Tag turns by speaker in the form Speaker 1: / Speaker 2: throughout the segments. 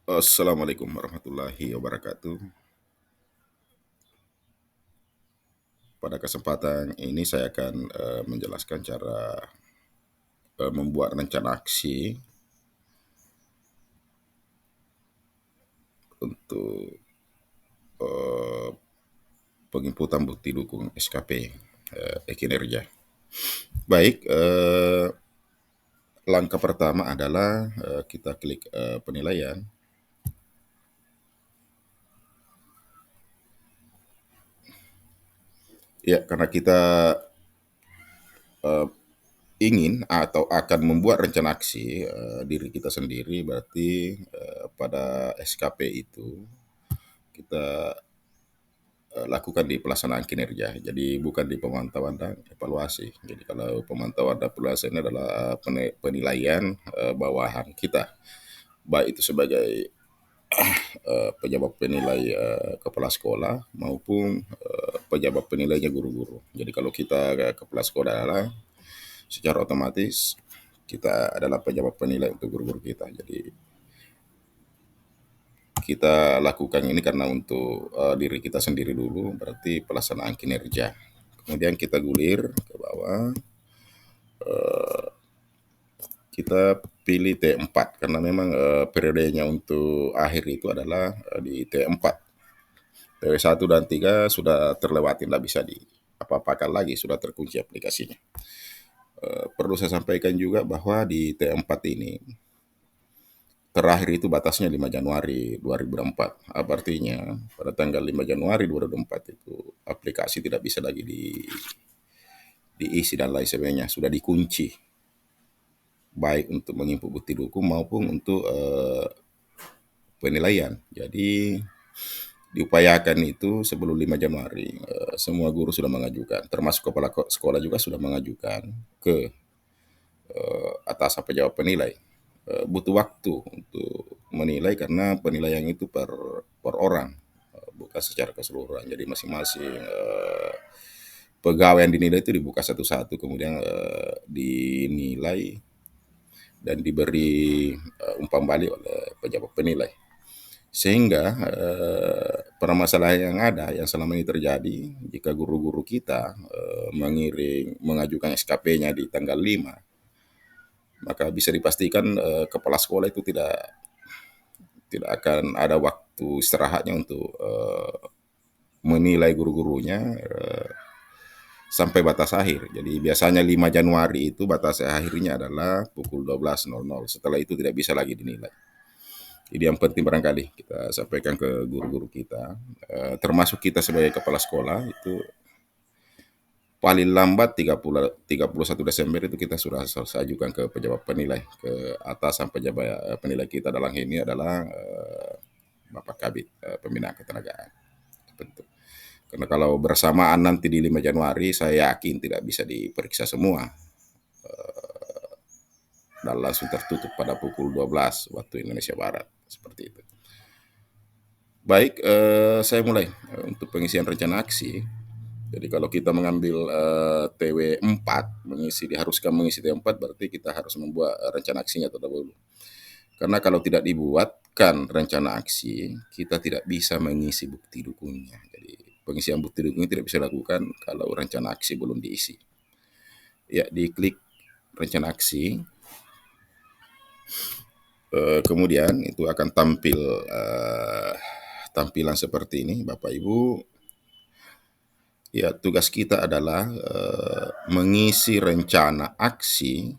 Speaker 1: Assalamualaikum warahmatullahi wabarakatuh. Pada kesempatan ini saya akan menjelaskan cara membuat rencana aksi untuk eh, penginputan bukti dukung SKP kinerja. Baik, langkah pertama adalah kita klik penilaian. Ya, karena kita eh, ingin atau akan membuat rencana aksi diri kita sendiri, berarti pada SKP itu kita lakukan di pelaksanaan kinerja. Jadi bukan di pemantauan dan evaluasi. Jadi kalau pemantauan dan evaluasi ini adalah penilaian bawahan kita, baik itu sebagai pejabat penilai kepala sekolah maupun pejabat penilainya guru-guru. Jadi kalau kita kepala sekolah adalah secara otomatis kita adalah pejabat penilai untuk guru-guru kita. Jadi kita lakukan ini karena untuk diri kita sendiri dulu, berarti pelaksanaan kinerja. Kemudian kita gulir ke bawah, kita pilih T4 karena memang periodenya untuk akhir itu adalah di T4. TW1 dan 3 sudah terlewati, tidak bisa di apa-apakan lagi, sudah terkunci aplikasinya. Perlu saya sampaikan juga bahwa di T4 ini terakhir itu batasnya 5 Januari 2024. Apa artinya? Pada tanggal 5 Januari 2024 itu aplikasi tidak bisa lagi diisi dan lain sebagainya, sudah dikunci, baik untuk menginput bukti dukung maupun untuk penilaian. Jadi diupayakan itu sebelum 5 Januari semua guru sudah mengajukan, termasuk kepala sekolah juga sudah mengajukan ke atasan pejabat penilai. Butuh waktu untuk menilai karena penilaian itu per orang, bukan secara keseluruhan. Jadi masing-masing pegawai yang dinilai itu dibuka satu-satu, kemudian dinilai dan diberi umpan balik oleh pejabat penilai. Sehingga permasalahan yang ada yang selama ini terjadi, jika guru-guru kita mengajukan SKP-nya di tanggal 5, maka bisa dipastikan kepala sekolah itu tidak tidak akan ada waktu istirahatnya untuk menilai guru-gurunya sampai batas akhir. Jadi biasanya 5 Januari itu batas akhirnya adalah pukul 12.00. Setelah itu tidak bisa lagi dinilai. Jadi yang penting barangkali kita sampaikan ke guru-guru kita, termasuk kita sebagai kepala sekolah itu paling lambat 31 Desember itu kita sudah selesai ajukan ke pejabat penilai, ke atasan pejabat penilai kita dalam ini adalah Bapak Kabit Pembinaan Ketenagaan. Seperti itu. Karena kalau bersamaan nanti di 5 Januari saya yakin tidak bisa diperiksa semua dan langsung tertutup pada pukul 12 waktu Indonesia Barat. Seperti itu. Baik, saya mulai untuk pengisian rencana aksi. Jadi kalau kita mengambil TW4, diharuskan mengisi TW4, berarti kita harus membuat rencana aksinya terlebih dahulu. Karena kalau tidak dibuatkan rencana aksi, kita tidak bisa mengisi bukti dukungnya. Jadi pengisian bukti dukungnya tidak bisa dilakukan kalau rencana aksi belum diisi. Ya, diklik rencana aksi, kemudian itu akan tampil tampilan seperti ini, Bapak Ibu. Ya, tugas kita adalah mengisi rencana aksi.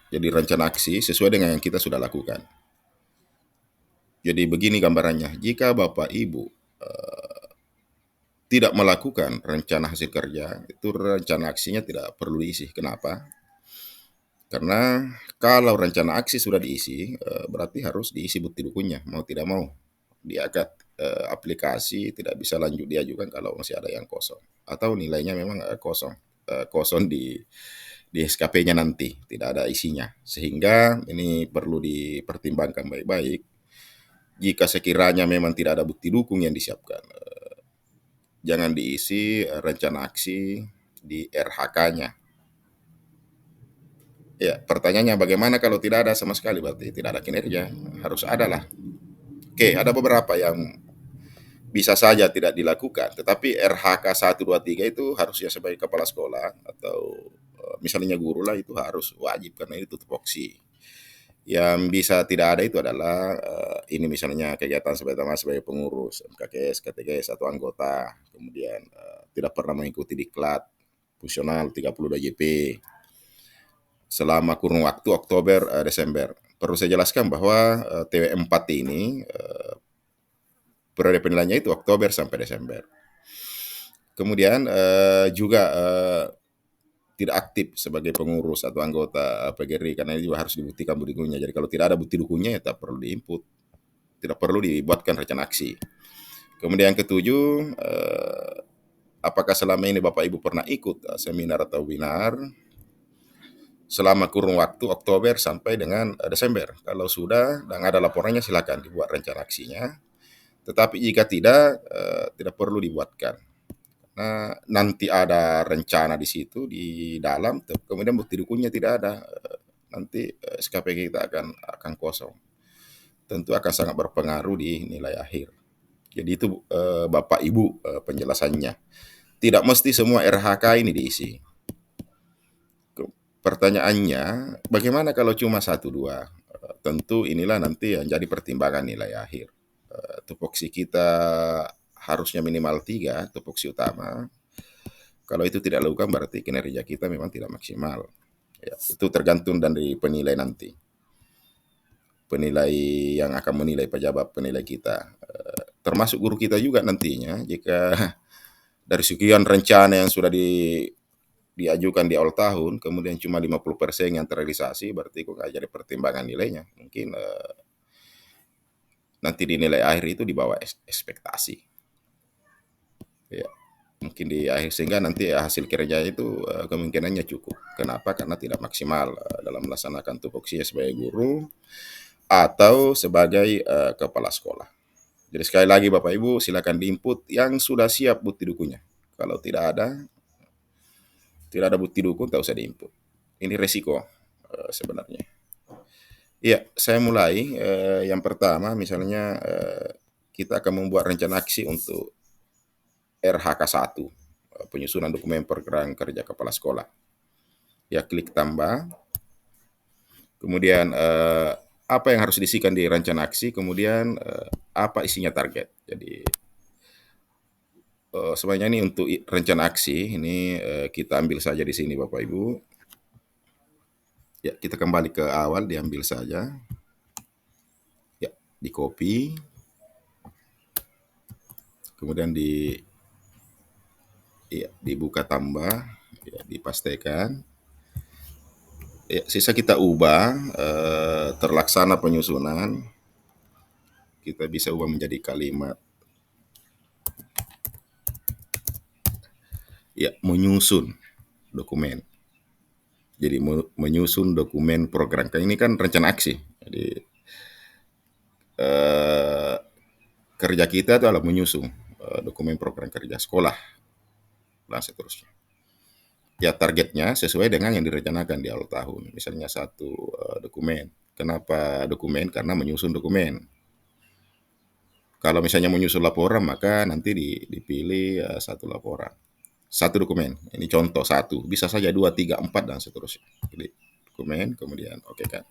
Speaker 1: Jadi rencana aksi sesuai dengan yang kita sudah lakukan. Jadi begini gambarannya, jika Bapak Ibu tidak melakukan rencana hasil kerja, itu rencana aksinya tidak perlu diisi. Kenapa? Karena kalau rencana aksi sudah diisi, berarti harus diisi bukti dukungnya, mau tidak mau. Dia akan aplikasi tidak bisa lanjut diajukan kalau masih ada yang kosong. Atau nilainya memang kosong. Kosong di SKP-nya nanti, tidak ada isinya. Sehingga ini perlu dipertimbangkan baik-baik. Jika sekiranya memang tidak ada bukti dukung yang disiapkan, jangan diisi rencana aksi di RHK-nya. Ya, pertanyaannya bagaimana kalau tidak ada sama sekali? Berarti tidak ada kinerja. Harus ada lah. Oke, ada beberapa yang bisa saja tidak dilakukan, tetapi RHK 1, 2, 3 itu harusnya sebagai kepala sekolah atau misalnya guru lah itu harus wajib karena itu tupoksi. Yang bisa tidak ada itu adalah ini misalnya kegiatan sebagai pengurus MKKS, KTGS atau anggota, kemudian tidak pernah mengikuti diklat fungsional 32 JP selama kurun waktu Oktober Desember. Perlu saya jelaskan bahwa TW4 ini periode penilaiannya itu Oktober sampai Desember. Kemudian juga tidak aktif sebagai pengurus atau anggota PGRI karena ini juga harus dibuktikan bukti dukunnya. Jadi kalau tidak ada bukti dukunnya ya tak perlu diinput, tidak perlu dibuatkan rencana aksi. Kemudian yang ketujuh, apakah selama ini Bapak Ibu pernah ikut seminar atau webinar selama kurun waktu Oktober sampai dengan Desember? Kalau sudah dan ada laporannya silakan dibuat rencana aksinya. Tetapi jika tidak, tidak perlu dibuatkan. Nah, nanti ada rencana di situ di dalam, kemudian bukti dukunnya tidak ada, nanti SKP kita akan kosong. Tentu akan sangat berpengaruh di nilai akhir. Jadi itu Bapak Ibu penjelasannya. Tidak mesti semua RHK ini diisi. Pertanyaannya, bagaimana kalau cuma satu dua? Tentu inilah nanti yang jadi pertimbangan nilai akhir. Tupoksi kita harusnya minimal 3 tupoksi utama. Kalau itu tidak dilakukan berarti kinerja kita memang tidak maksimal. Ya, itu tergantung dari penilai nanti. Penilai yang akan menilai pejabat penilai kita. Termasuk guru kita juga nantinya jika dari sekian rencana yang sudah diajukan di awal tahun, kemudian cuma 50% yang terrealisasi, berarti kok nggak jadi pertimbangan nilainya. Mungkin nanti di nilai akhir itu di bawah ekspektasi. Ya, mungkin di akhir sehingga nanti hasil kerja itu kemungkinannya cukup. Kenapa? Karena tidak maksimal dalam melaksanakan tupoksinya sebagai guru atau sebagai kepala sekolah. Jadi sekali lagi Bapak Ibu silakan diinput yang sudah siap bukti dukunnya. Kalau tidak ada bukti dukun tak usah diinput. Ini resiko sebenarnya. Iya, saya mulai. Yang pertama misalnya kita akan membuat rencana aksi untuk RHK 1, penyusunan dokumen program kerja kepala sekolah. Ya, klik tambah. Kemudian apa yang harus diisikan di rencana aksi, kemudian apa isinya target. Jadi sebenarnya ini untuk rencana aksi, ini kita ambil saja di sini Bapak Ibu. Ya, kita kembali ke awal, diambil saja. Ya, di copy. Kemudian dibuka tambah, ya, dipastikan. Ya, sisa kita ubah, terlaksana penyusunan. Kita bisa ubah menjadi kalimat. Ya, menyusun dokumen. Jadi menyusun dokumen program. Ini kan rencana aksi. Jadi kerja kita adalah menyusun dokumen program kerja sekolah dan seterusnya. Ya targetnya sesuai dengan yang direncanakan di awal tahun. Misalnya satu dokumen. Kenapa dokumen? Karena menyusun dokumen. Kalau misalnya menyusun laporan, maka nanti dipilih satu laporan. Satu dokumen. Ini contoh satu. Bisa saja dua, tiga, empat, dan seterusnya. Pilih dokumen, kemudian oke kan.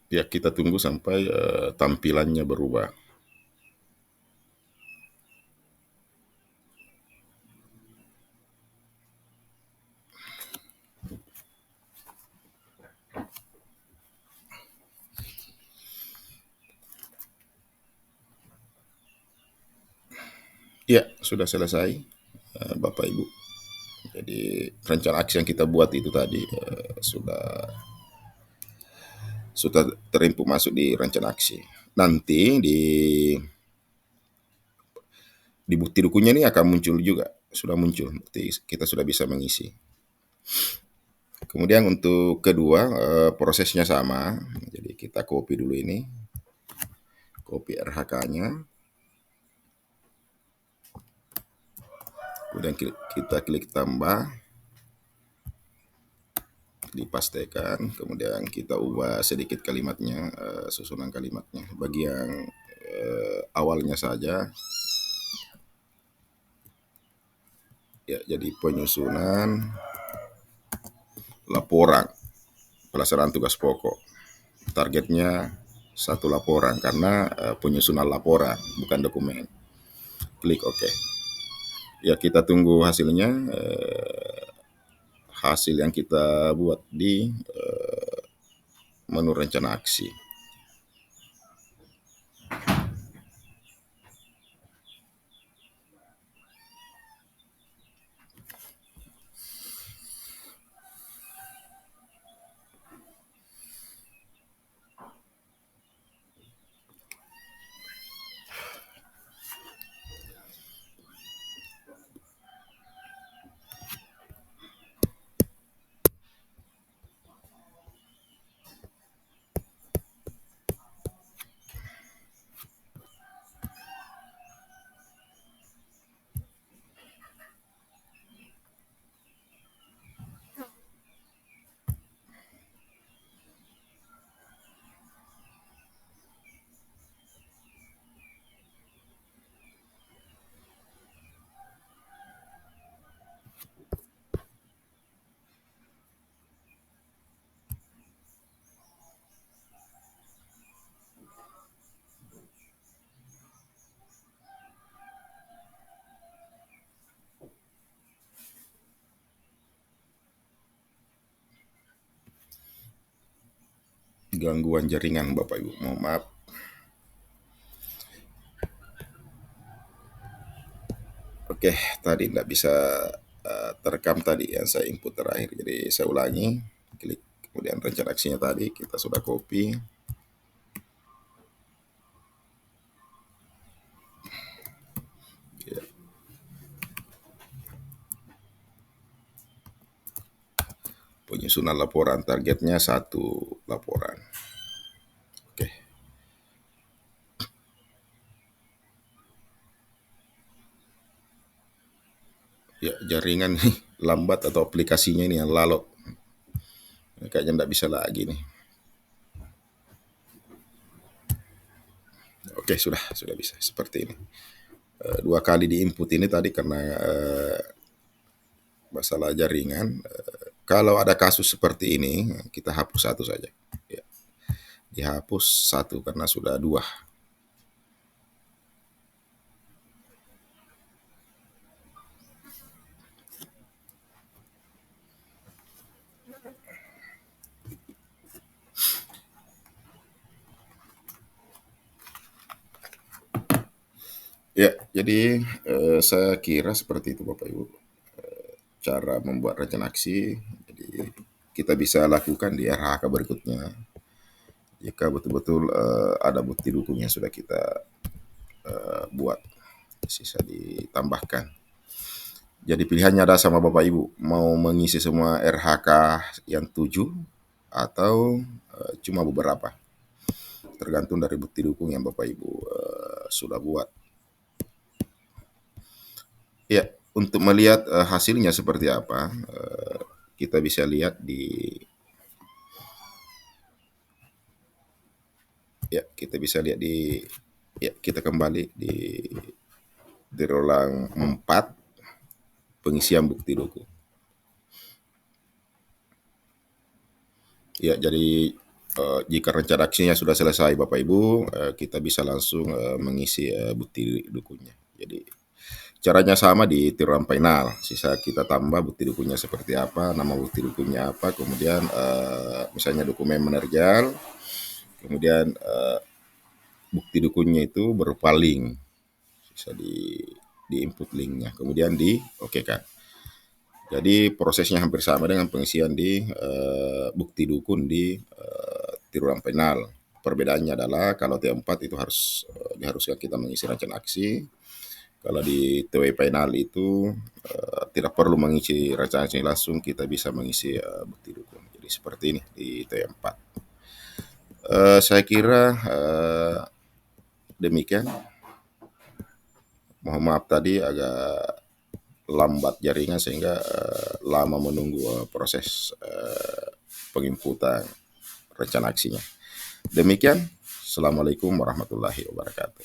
Speaker 1: Ya kita tunggu sampai tampilannya berubah. Ya sudah selesai Bapak Ibu. Jadi rencana aksi yang kita buat itu tadi sudah terinput masuk di rencana aksi. Nanti di bukti dukunnya ini akan muncul juga, sudah muncul. Berarti kita sudah bisa mengisi. Kemudian untuk kedua prosesnya sama. Jadi kita copy dulu ini. Copy RHK-nya. Kemudian kita klik tambah. dipastikan, kemudian kita ubah sedikit kalimatnya, susunan kalimatnya. Bagi yang awalnya saja, ya, jadi penyusunan laporan pelaksanaan tugas pokok. Targetnya satu laporan karena penyusunan laporan bukan dokumen. Klik OK. Ya, kita tunggu hasilnya. Hasil yang kita buat di menu rencana aksi. Gangguan jaringan Bapak Ibu, mohon maaf. Oke, tadi tidak bisa terekam tadi yang saya input terakhir. Jadi saya ulangi, klik kemudian rencana aksinya tadi kita sudah copy. Ya. Penyusunan laporan, targetnya satu laporan. Oke. Ya, jaringan nih lambat atau aplikasinya ini yang lalot. Kayaknya tidak bisa lagi nih. Oke, sudah bisa seperti ini. Dua kali di input ini tadi karena masalah jaringan. Kalau ada kasus seperti ini, kita hapus satu saja. Ya, dihapus satu karena sudah dua. Ya, jadi saya kira seperti itu Bapak Ibu. Cara membuat rencana aksi. Jadi kita bisa lakukan di RHK berikutnya. Jika betul-betul ada bukti dukung yang sudah kita buat, sisa ditambahkan. Jadi pilihannya ada sama Bapak Ibu, mau mengisi semua RHK yang 7 atau cuma beberapa. Tergantung dari bukti dukung yang Bapak Ibu sudah buat. Ya, untuk melihat hasilnya seperti apa, kita bisa lihat kita kembali di rolang 4 pengisian bukti dukung. Ya, jadi jika rencana aksinya sudah selesai Bapak Ibu, kita bisa langsung mengisi bukti dukungnya. Jadi caranya sama di tiruan final. Sisa kita tambah bukti dukungnya seperti apa, nama bukti dukungnya apa, kemudian misalnya dokumen menerjal, kemudian bukti dukungnya itu berupa link. Bisa di input linknya, kemudian di oke kan. Jadi prosesnya hampir sama dengan pengisian di bukti dukun di tiruan final. Perbedaannya adalah kalau T4 itu harus diharuskan kita mengisi rencana aksi. Kalau di TW final itu tidak perlu mengisi rencana aksi langsung, kita bisa mengisi bukti dukun. Jadi seperti ini di T4. Saya kira demikian. Mohon maaf tadi agak lambat jaringan sehingga lama menunggu proses penginputan rencana aksinya. Demikian, Assalamualaikum warahmatullahi wabarakatuh.